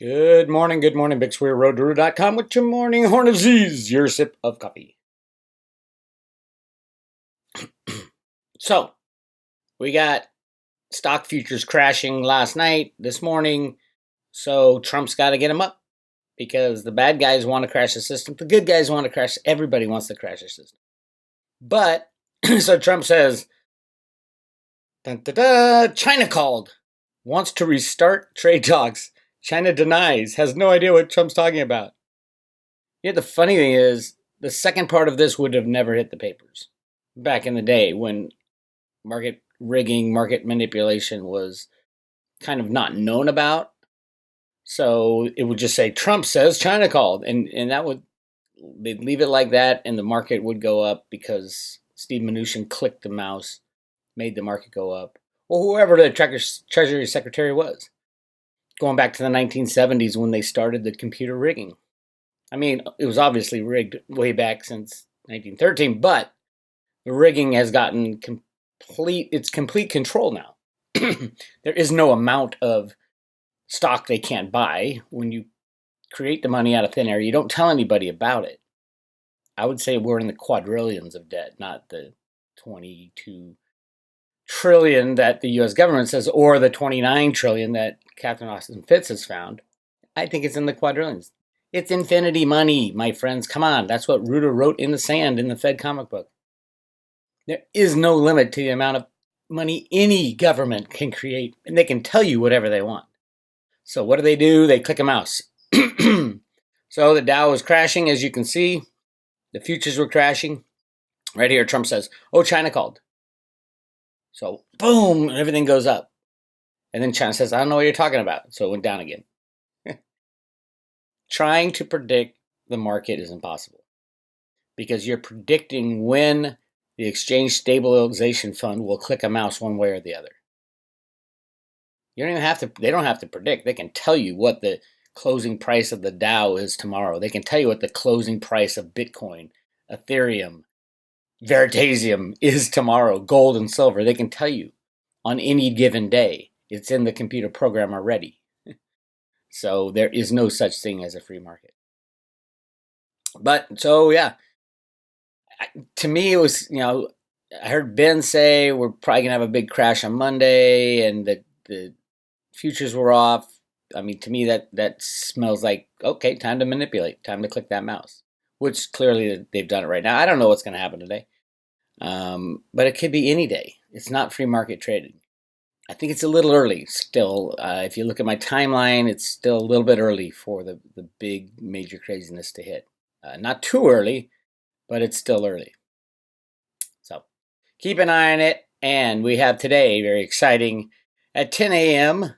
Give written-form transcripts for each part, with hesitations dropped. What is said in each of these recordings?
Good morning, Big Square Road.com with your morning horn of Z's, your sip of coffee. So, we got stock futures crashing last night, this morning, so Trump's got to get them up because the bad guys want to crash the system. The good guys want to crash, everybody wants to crash the system. But, so Trump says, dun, dun, dun, China called, wants to restart trade talks. China denies, has no idea what Trump's talking about. Yeah, the funny thing is, the second part of this would have never hit the papers back in the day when market rigging, market manipulation was kind of not known about. So it would just say Trump says China called, and that would they'd leave it like that, and the market would go up because Steve Mnuchin clicked the mouse, made the market go up, or whoever the Treasury Secretary was, going back to the 1970s when they started the computer rigging. I mean, it was obviously rigged way back since 1913, but the rigging has gotten complete control now. There is no amount of stock they can't buy. When you create the money out of thin air, you don't tell anybody about it. I would say we're in the quadrillions of debt, not the 22 trillion that the US government says, or the 29 trillion that Catherine Austin Fitts has found. I think it's in the quadrillions. It's infinity money, my friends. Come on. That's what Ruder wrote in the sand in the Fed comic book. There is no limit to the amount of money any government can create, and they can tell you whatever they want. So what do? They click a mouse. So the Dow was crashing, as you can see. The futures were crashing. Right here, Trump says, oh, China called. So boom, everything goes up. And then China says, I don't know what you're talking about. So it went down again. Trying to predict the market is impossible because you're predicting when the Exchange Stabilization Fund will click a mouse one way or the other. You don't even have to, they don't have to predict. They can tell you what the closing price of the Dow is tomorrow. They can tell you what the closing price of Bitcoin, Ethereum, Veritasium is tomorrow, gold and silver. They can tell you on any given day. It's in the computer program already. So there is no such thing as a free market. But so, yeah, to me, it was, I heard Ben say we're probably going to have a big crash on Monday and the futures were off. I mean, to me, that smells like, okay, time to manipulate, time to click that mouse, which clearly they've done it right now. I don't know what's going to happen today, but it could be any day. It's not free market trading. I think it's a little early still. If you look at my timeline, it's still a little bit early for the big major craziness to hit. Not too early, but it's still early. So keep an eye on it. And we have today, very exciting, at 10 a.m.,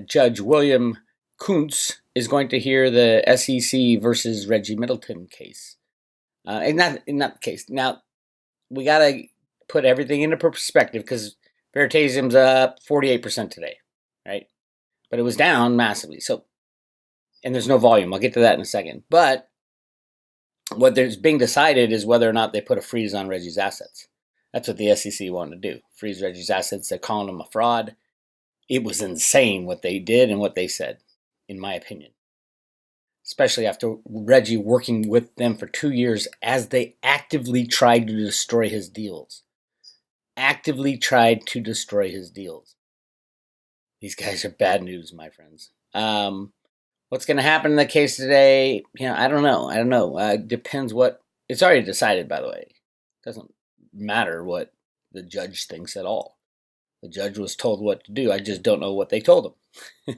Judge William Kuntz is going to hear the SEC versus Reggie Middleton case. And not the case. Now, we got to put everything into perspective because Veritasium's up 48% today, right? But it was down massively. So, and there's no volume. I'll get to that in a second. But what there's being decided is whether or not they put a freeze on Reggie's assets. That's what the SEC wanted to do. Freeze Reggie's assets. They're calling him a fraud. It was insane what they did and what they said, in my opinion. Especially after Reggie working with them for 2 years as they actively tried to destroy his deals. These guys are bad news, my friends. What's going to happen in the case today? I don't know. Depends what... It's already decided, by the way. It doesn't matter what the judge thinks at all. The judge was told what to do. I just don't know what they told him.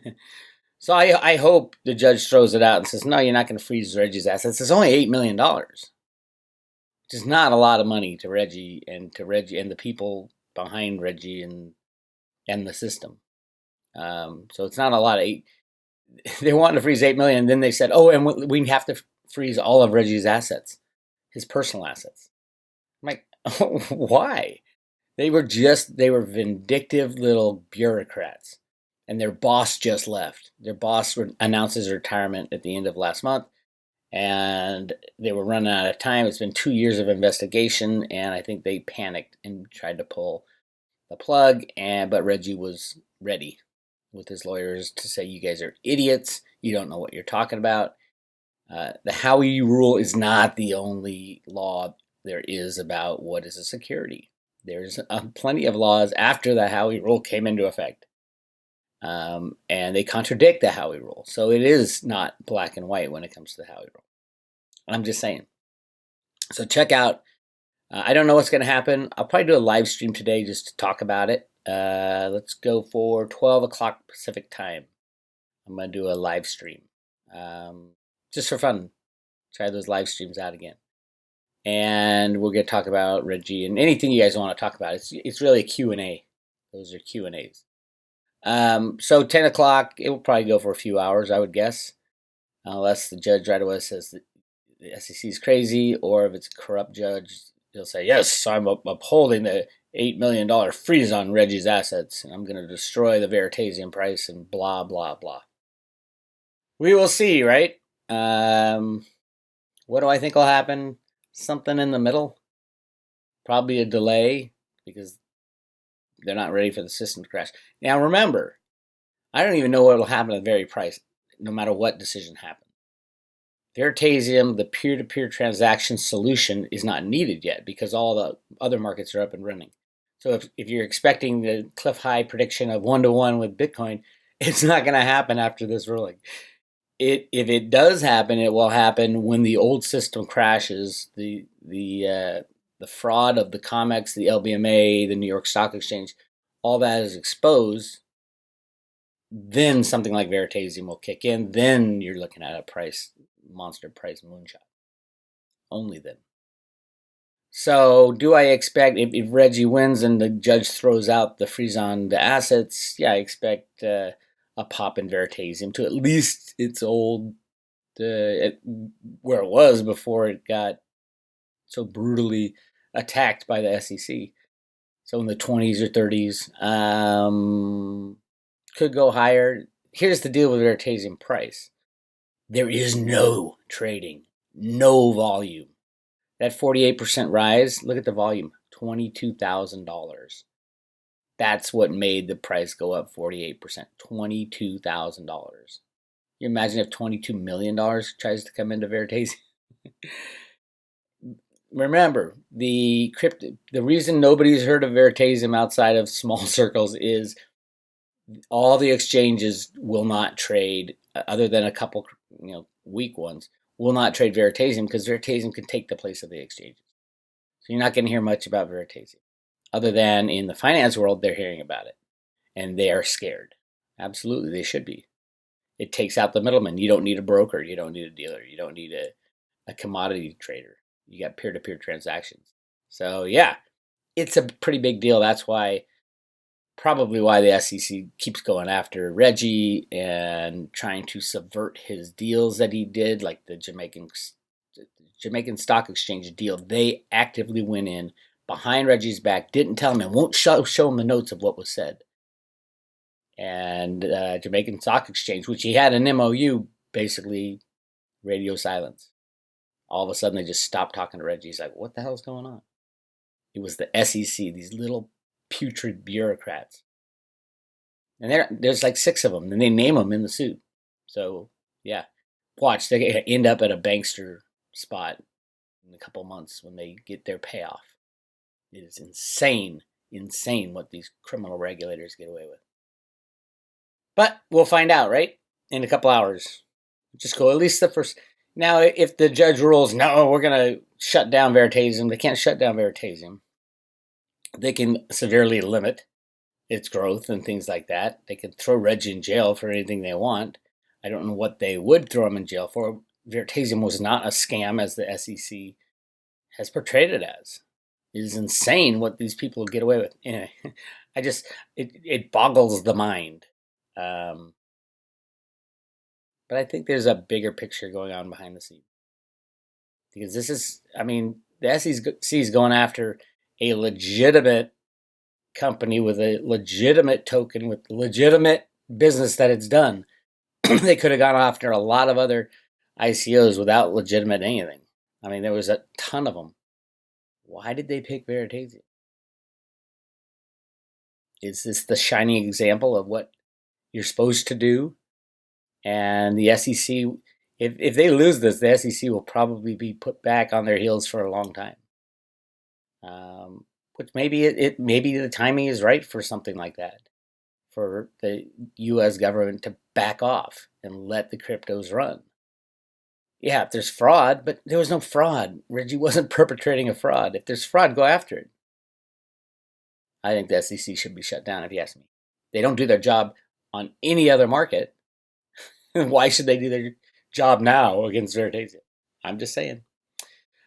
So I hope the judge throws it out and says, no, you're not going to freeze Reggie's assets. It's only $8 million. Which is not a lot of money to Reggie and the people behind Reggie and the system. So it's not a lot of they wanted to freeze 8 million, and then they said, oh, and we have to freeze all of Reggie's assets, his personal assets. I'm like, oh, why? They were vindictive little bureaucrats, and their boss just left. Their boss announced his retirement at the end of last month, and they were running out of time. It's been 2 years of investigation, and I think they panicked and tried to pull the plug, but Reggie was ready. with his lawyers to say you guys are idiots. You don't know what you're talking about. The Howey rule is not the only law there is about what is a security. There's plenty of laws after the Howey rule came into effect. And they contradict the Howey rule. So it is not black and white when it comes to the Howey rule. I'm just saying. So check out. I don't know what's going to happen. I'll probably do a live stream today just to talk about it. Let's go for 12 o'clock Pacific time. I'm going to do a live stream. Just for fun. Try those live streams out again. And we're going to talk about Reggie and anything you guys want to talk about. It's really a Q&A. Those are Q&As. So 10 o'clock, it will probably go for a few hours, I would guess. Unless the judge right away says that the SEC is crazy, or if it's a corrupt judge, he'll say, yes, I'm upholding the $8 million freeze on Reggie's assets, and I'm going to destroy the Veritasium price, and blah, blah, blah. We will see, right? What do I think will happen? Something in the middle. Probably a delay, because they're not ready for the system to crash. Now, remember, I don't even know what will happen at the very price, no matter what decision happens. Veritasium, the peer-to-peer transaction solution, is not needed yet because all the other markets are up and running. So if you're expecting the cliff high prediction of 1-to-1 with Bitcoin, it's not going to happen after this ruling. If it does happen, it will happen when the old system crashes. The fraud of the COMEX, the LBMA, the New York Stock Exchange, all that is exposed. Then something like Veritasium will kick in. Then you're looking at a monster price moonshot. Only then. So do I expect, if Reggie wins and the judge throws out the freeze on the assets, yeah, I expect a pop in Veritasium to at least its old, where it was before it got so brutally attacked by the SEC. So in the 20s or 30s. Could go higher. Here's the deal with Veritasium price. There is no trading, no volume. That 48% rise, look at the volume, $22,000. That's what made the price go up 48%, $22,000. You imagine if $22 million tries to come into Veritasium? Remember, the reason nobody's heard of Veritasium outside of small circles is all the exchanges will not trade, other than a couple, weak ones, will not trade Veritasium because Veritasium can take the place of the exchanges. So you're not going to hear much about Veritasium, other than in the finance world, they're hearing about it, and they are scared. Absolutely, they should be. It takes out the middleman. You don't need a broker. You don't need a dealer. You don't need a commodity trader. You got peer-to-peer transactions. So yeah, it's a pretty big deal. That's probably why the SEC keeps going after Reggie and trying to subvert his deals that he did, like the Jamaican Stock Exchange deal. They actively went in behind Reggie's back, didn't tell him, and won't show him the notes of what was said. And Jamaican Stock Exchange, which he had an MOU, basically radio silence. All of a sudden, they just stopped talking to Reggie. He's like, what the hell's going on? It was the SEC, these little putrid bureaucrats. And there's like 6 of them, and they name them in the suit. So, yeah. Watch, they end up at a bankster spot in a couple months when they get their payoff. It is insane what these criminal regulators get away with. But we'll find out, right? In a couple hours. Just go at least the first. Now, if the judge rules, no, we're going to shut down Veritasium, they can't shut down Veritasium. They can severely limit its growth and things like that. They can throw Reggie in jail for anything they want. I don't know what they would throw him in jail for. Veritasium was not a scam as the SEC has portrayed it as. It is insane what these people get away with. Anyway, it boggles the mind. But I think there's a bigger picture going on behind the scenes. Because the SEC is going after a legitimate company with a legitimate token, with legitimate business that it's done. They could have gone after a lot of other ICOs without legitimate anything. There was a ton of them. Why did they pick Veritasium? Is this the shining example of what you're supposed to do. And the SEC, if they lose this, the SEC will probably be put back on their heels for a long time. Which maybe the timing is right for something like that, for the U.S. government to back off and let the cryptos run. Yeah, if there's fraud, but there was no fraud. Reggie wasn't perpetrating a fraud. If there's fraud, go after it. I think the SEC should be shut down, if you ask me. They don't do their job on any other market. Why should they do their job now against Veritasium? I'm just saying.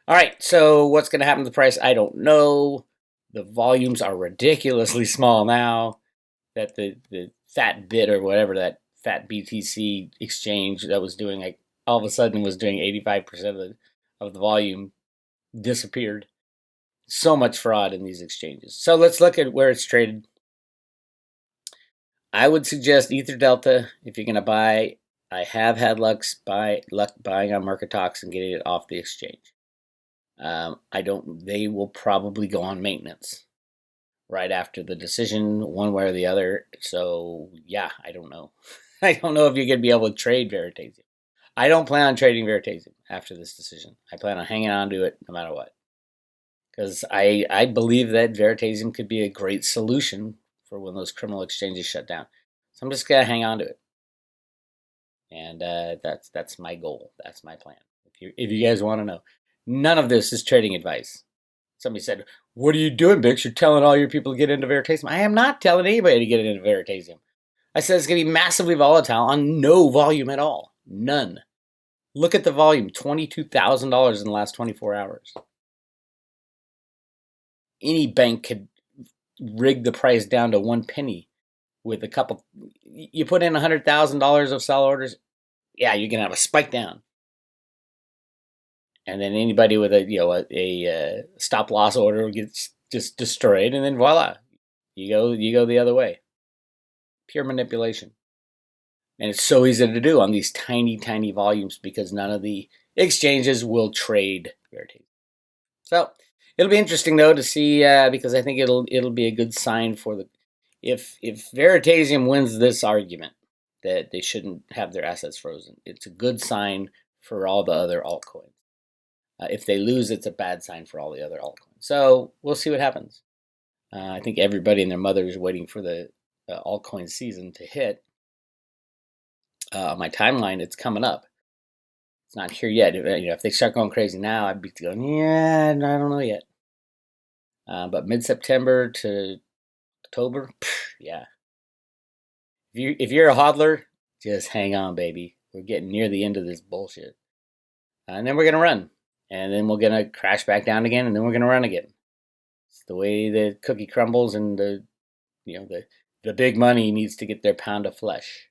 All right, so what's going to happen to the price? I don't know. The volumes are ridiculously small now. That the fat bit or whatever, that fat BTC exchange that was doing, like, all of a sudden was doing 85% of the volume disappeared. So much fraud in these exchanges. So let's look at where it's traded. I would suggest Ether Delta if you're going to buy. I have had luck buying on Market Talks and getting it off the exchange. They will probably go on maintenance right after the decision, one way or the other. So yeah, I don't know. I don't know if you're going to be able to trade Veritasium. I don't plan on trading Veritasium after this decision. I plan on hanging on to it no matter what. Because I believe that Veritasium could be a great solution for when those criminal exchanges shut down. So I'm just going to hang on to it. And that's my goal. That's my plan. If you guys want to know. None of this is trading advice. Somebody said, "What are you doing, Bix? You're telling all your people to get into Veritasium." I am not telling anybody to get into Veritasium. I said it's going to be massively volatile on no volume at all. None. Look at the volume, $22,000 in the last 24 hours. Any bank could rig the price down to 1 penny with a couple. You put in $100,000 of sell orders, yeah, you're going to have a spike down. And then anybody with a stop loss order gets just destroyed, and then voila, you go the other way. Pure manipulation, and it's so easy to do on these tiny volumes because none of the exchanges will trade Veritasium. So it'll be interesting though to see because I think it'll be a good sign for the if Veritasium wins this argument that they shouldn't have their assets frozen. It's a good sign for all the other altcoins. If they lose, it's a bad sign for all the other altcoins. So we'll see what happens. I think everybody and their mother is waiting for the altcoin season to hit. My timeline, it's coming up. It's not here yet. If they start going crazy now, I'd be going, yeah, I don't know yet. But mid-September to October, yeah. If you're a hodler, just hang on, baby. We're getting near the end of this bullshit. And then we're going to run. And then we're going to crash back down again, and then we're going to run again. It's the way the cookie crumbles, and the big money needs to get their pound of flesh.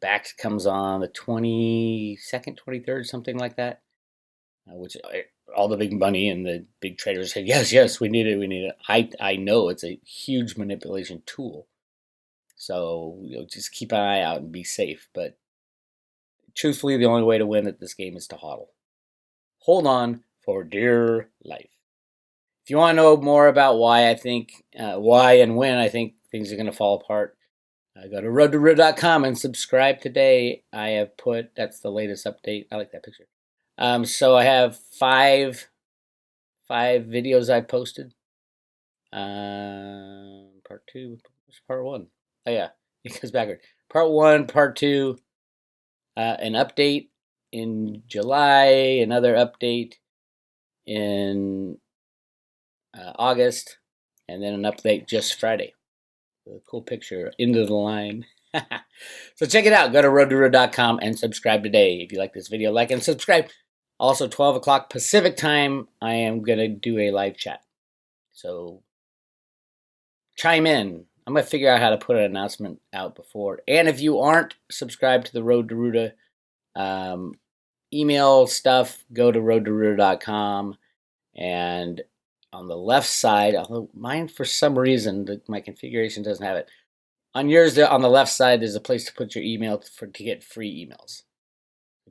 Bax comes on the 22nd, 23rd, something like that, which all the big money and the big traders said, yes, we need it. I know it's a huge manipulation tool. So just keep an eye out and be safe. But truthfully, the only way to win at this game is to hodl. Hold on for dear life. If you want to know more about why I think, why and when I think things are going to fall apart, go to roadtoroot.com and subscribe today. I have put, that's the latest update. I like that picture. So I have five videos I posted. Part 2, part 1. Oh yeah, it goes backward. Part 1, part 2, an update in July, another update in August, and then an update just Friday. A cool picture, into the line. So check it out. Go to roadtoroot.com and subscribe today. If you like this video, like and subscribe. Also, 12 o'clock Pacific time, I am going to do a live chat. So chime in. I'm going to figure out how to put an announcement out before. And if you aren't subscribed to the Road to Ruta email stuff, go to roadtoroota.com. And on the left side, although mine for some reason, my configuration doesn't have it. On yours, on the left side, there's a place to put your email to get free emails.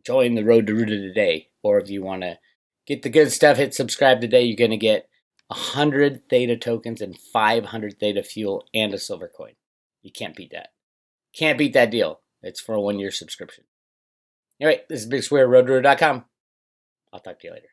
Join the Road to Ruta today. Or if you want to get the good stuff, hit subscribe today. You're going to get 100 Theta tokens and 500 Theta fuel and a silver coin. You can't beat that. Can't beat that deal. It's for a 1-year subscription. All right, this is BigSquareRoadRunner.com. I'll talk to you later.